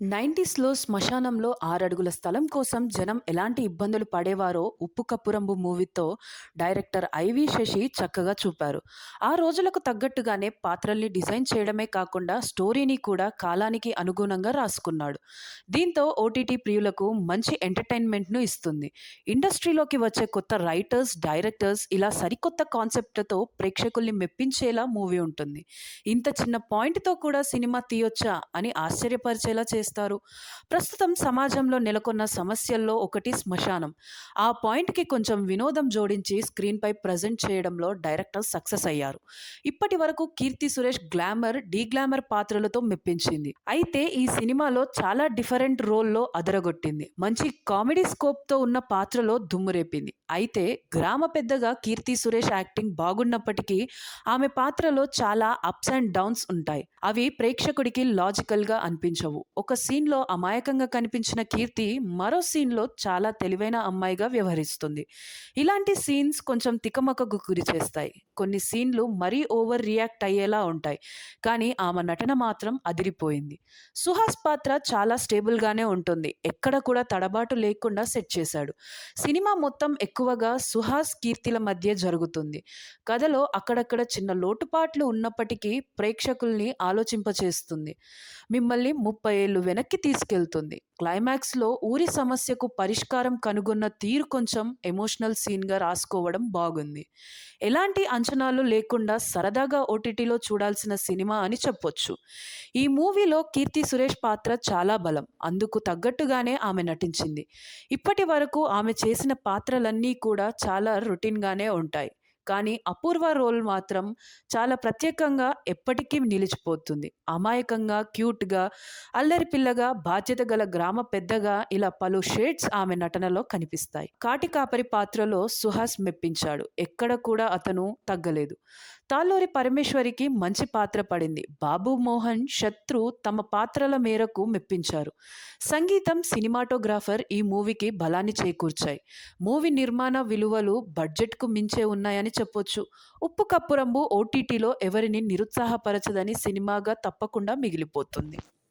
90స్‌లో శ్మశానంలో 6 అడుగుల స్థలం కోసం జనం ఎలాంటి ఇబ్బందులు పడేవారో 'ఉప్పు కప్పు రంబు' మూవీతో డైరెక్టర్ ఐవి శశి చక్కగా చూపారు. ఆ రోజులకు తగ్గట్టుగానే పాత్రల్ని డిజైన్ చేయడమే కాకుండా స్టోరీని కూడా కాలానికి అనుగుణంగా రాసుకున్నాడు. దీంతో ఓటీటీ ప్రియులకు మంచి ఎంటర్‌టైన్‌మెంట్‌ను ఇస్తుంది. ఇండస్ట్రీలోకి వచ్చే కొత్త రైటర్స్, డైరెక్టర్స్ ఇలా సరికొత్త కాన్సెప్ట్‌లతో ప్రేక్షకుల్ని మెప్పించేలా మూవీ ఉంటుంది. ఇంత చిన్న పాయింట్‌తో కూడా సినిమా తీయొచ్చా అని ఆశ్చర్యపరిచేలా చేస్తారు. ప్రస్తుతం సమాజంలో నెలకొన్న సమస్యల్లో ఒకటి శ్మశానం. ఆ పాయింట్‌కి కొంచెం వినోదం జోడించి స్క్రీన్‌పై ప్రెజెంట్ చేయడంలో డైరెక్టర్ సక్సెస్ అయ్యారు. ఇప్పటి వరకు కీర్తి సురేష్ గ్లామర్, డీగ్లామర్ పాత్రలతో మెప్పించింది. అయితే ఈ సినిమాలో చాలా డిఫరెంట్ రోల్‌లో అదరగొట్టింది. మంచి కామెడీ స్కోప్‌తో ఉన్న పాత్రలో దుమ్ము రేపింది. అయితే గ్రామ పెద్దగా కీర్తి సురేష్ యాక్టింగ్ బాగున్నప్పటికీ ఆమె పాత్రలో చాలా అప్స్ అండ్ డౌన్స్ ఉంటాయి. అవి ప్రేక్షకుడికి లాజికల్‌గా అనిపించవు. ఒక సీన్‌లో అమాయకంగా కనిపించిన కీర్తి మరో సీన్‌లో చాలా తెలివైన అమ్మాయిగా వ్యవహరిస్తుంది. ఇలాంటి సీన్స్ కొంచెం తికమకకు గురిచేస్తాయి. కొన్ని సీన్‌లు మరీ ఓవర్ రియాక్ట్ అయ్యేలా ఉంటాయి. కానీ ఆమె నటన మాత్రం అదిరిపోయింది. సుహాస్ పాత్ర చాలా స్టేబుల్‌గానే ఉంటుంది. ఎక్కడ కూడా తడబాటు లేకుండా సెట్ చేశాడు. సినిమా మొత్తం ఎక్కువగా సుహాస్, కీర్తిల మధ్య జరుగుతుంది. కథలో అక్కడక్కడ చిన్న లోటుపాట్లు ఉన్నప్పటికీ ప్రేక్షకుల్ని ఆలోచింపచేస్తుంది. మిమ్మల్ని 30 ఏళ్లు వెనక్కి తీసుకెళ్తుంది. క్లైమాక్స్‌లో ఊరి సమస్యకు పరిష్కారం కనుగొన్న తీరు కొంచెం ఎమోషనల్ సీన్‌గా రాసుకోవడం బాగుంది. ఎలాంటి అంచనాలు లేకుండా సరదాగా ఓటీటీలో చూడాల్సిన సినిమా అని చెప్పొచ్చు. ఈ మూవీలో కీర్తి సురేష్ పాత్ర చాలా బలం. అందుకు తగ్గట్టుగానే ఆమె నటించింది. ఇప్పటి వరకు ఆమె చేసిన పాత్రలన్నీ కూడా చాలా రొటీన్‌గానే ఉంటాయి. కానీ అపూర్వ రోల్ మాత్రం చాలా ప్రత్యేకంగా ఎప్పటికీ నిలిచిపోతుంది. అమాయకంగా, క్యూట్‌గా, అల్లరి పిల్లగా, బాధ్యత గల గ్రామ పెద్దగా ఇలా పలు షేడ్స్ ఆమె నటనలో కనిపిస్తాయి. కాటి కాపరి పాత్రలో సుహాస్ మెప్పించాడు. ఎక్కడ కూడా అతను తగ్గలేదు. తాళ్ళూరి పరమేశ్వరికి మంచి పాత్ర పడింది. బాబు మోహన్, శత్రు తమ పాత్రల మేరకు మెప్పించారు. సంగీతం, సినిమాటోగ్రాఫర్ ఈ మూవీకి బలాన్ని చేకూర్చాయి. మూవీ నిర్మాణ విలువలు బడ్జెట్‌కు మించే ఉన్నాయని చెప్పొచ్చు. ఉప్పు కప్పు రంబు ఓటీటీలో ఎవరిని నిరుత్సాహపరచదని సినిమాగా తప్పకుండా మిగిలిపోతుంది.